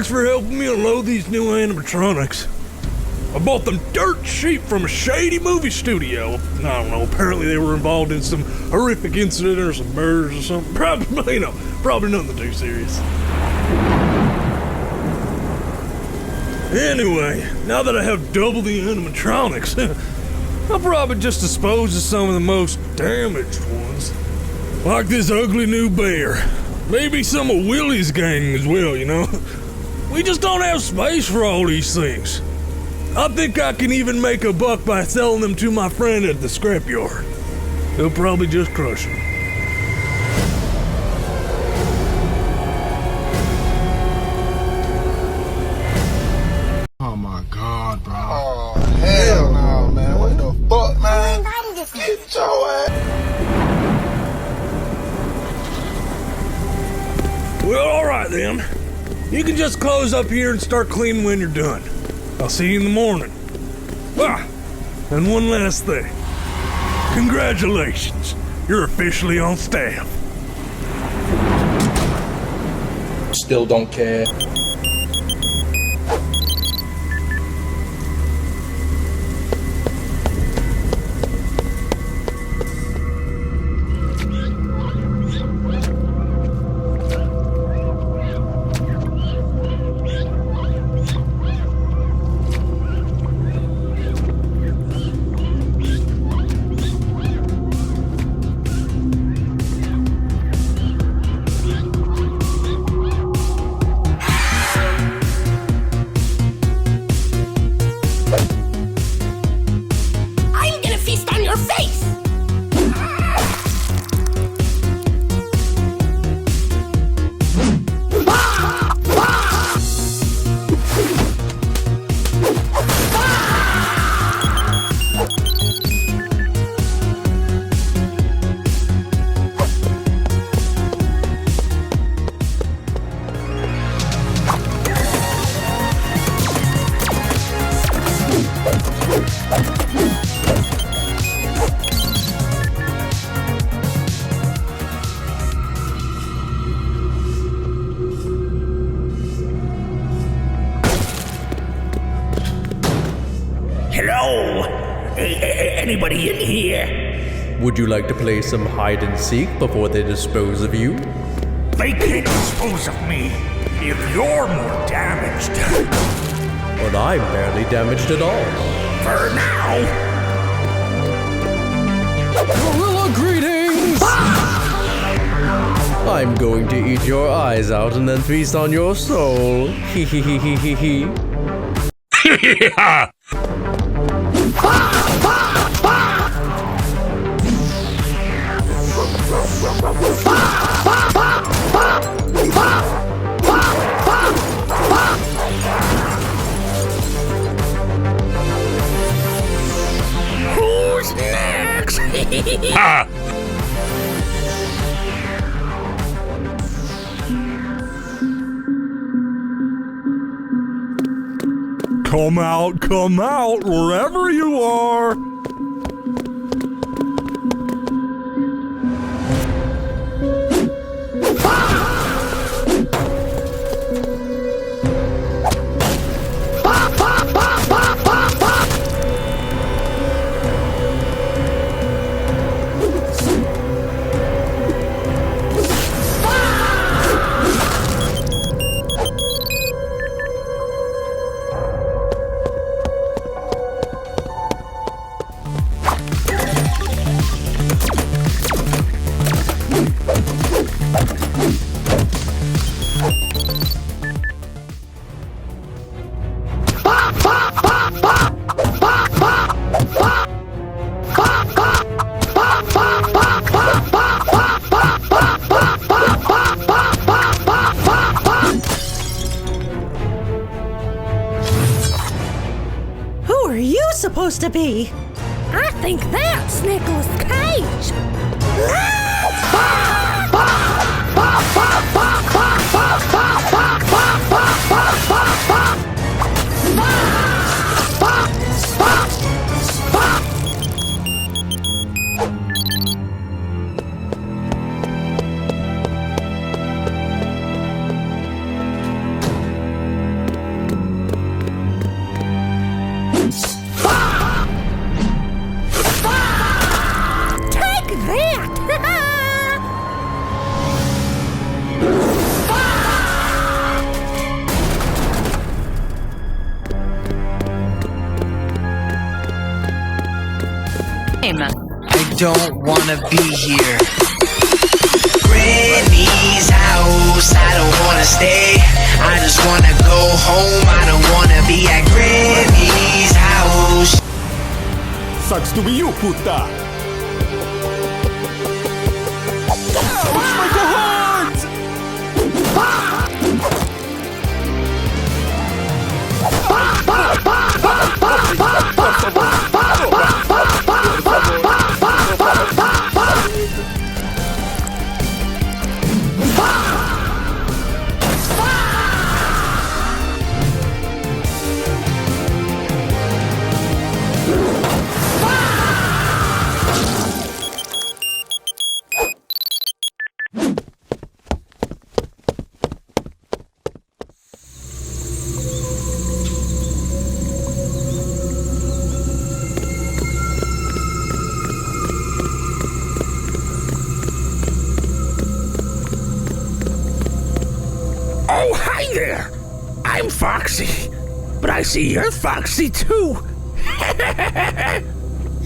Thanks for helping me unload these new animatronics. I bought them dirt cheap from a shady movie studio. I don't know, apparently they were involved in some horrific incident or some murders or something. Probably, probably nothing too serious. Anyway, now that I have double the animatronics, I'll probably just dispose of some of the most damaged ones. Like this ugly new bear. Maybe some of Willie's gang as well, you know? We just don't have space for all these things. I think I can even make a buck by selling them to my friend at the scrapyard. He'll probably just crush them. Oh my God, bro. Oh, hell no, man. What the fuck, man? Get your ass. Well, alright then. You can just close up here and start cleaning when you're done. I'll see you in the morning. Ah, and one last thing. Congratulations. You're officially on staff. Still don't care. Hello? Anybody in here? Would you like to play some hide and seek before they dispose of you? They can't dispose of me if you're more damaged. But I'm barely damaged at all. For now. Gorilla greetings! I'm going to eat your eyes out and then feast on your soul. Hee hee hee hee hee hee. Who's next? Come out, wherever you are. Supposed to be? I think that's Nicolas Cage. don't wanna be here. Granny's house, I don't wanna stay. I just wanna go home, I don't wanna be at Granny's house. Sucks to be you, puta! It's my heart! Oh, hi there! I'm Foxy, but I see you're Foxy too.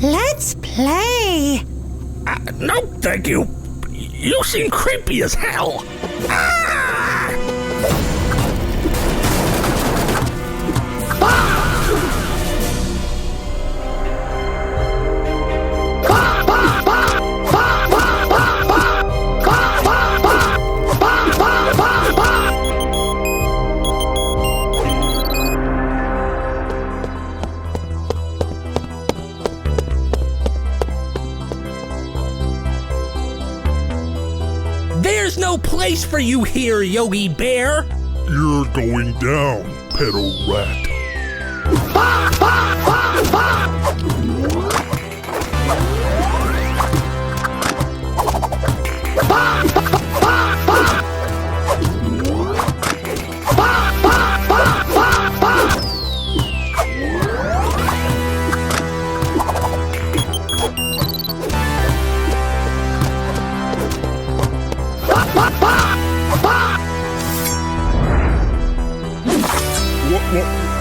Let's play. No, thank you. You seem creepy as hell. Ah! There's no place for you here, Yogi Bear. You're going down, pedo rat.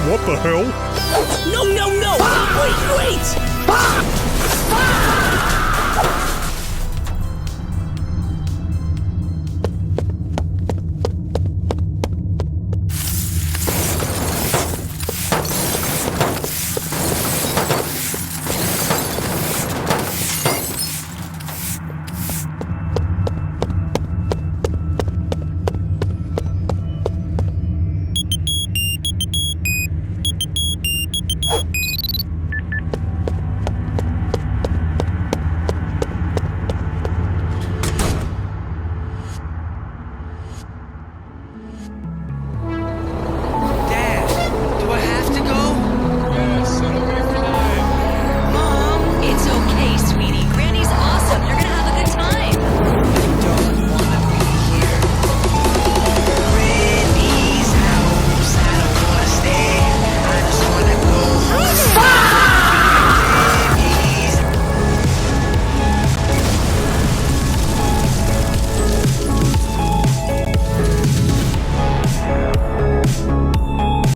What the hell? No, no, no! Wait, wait!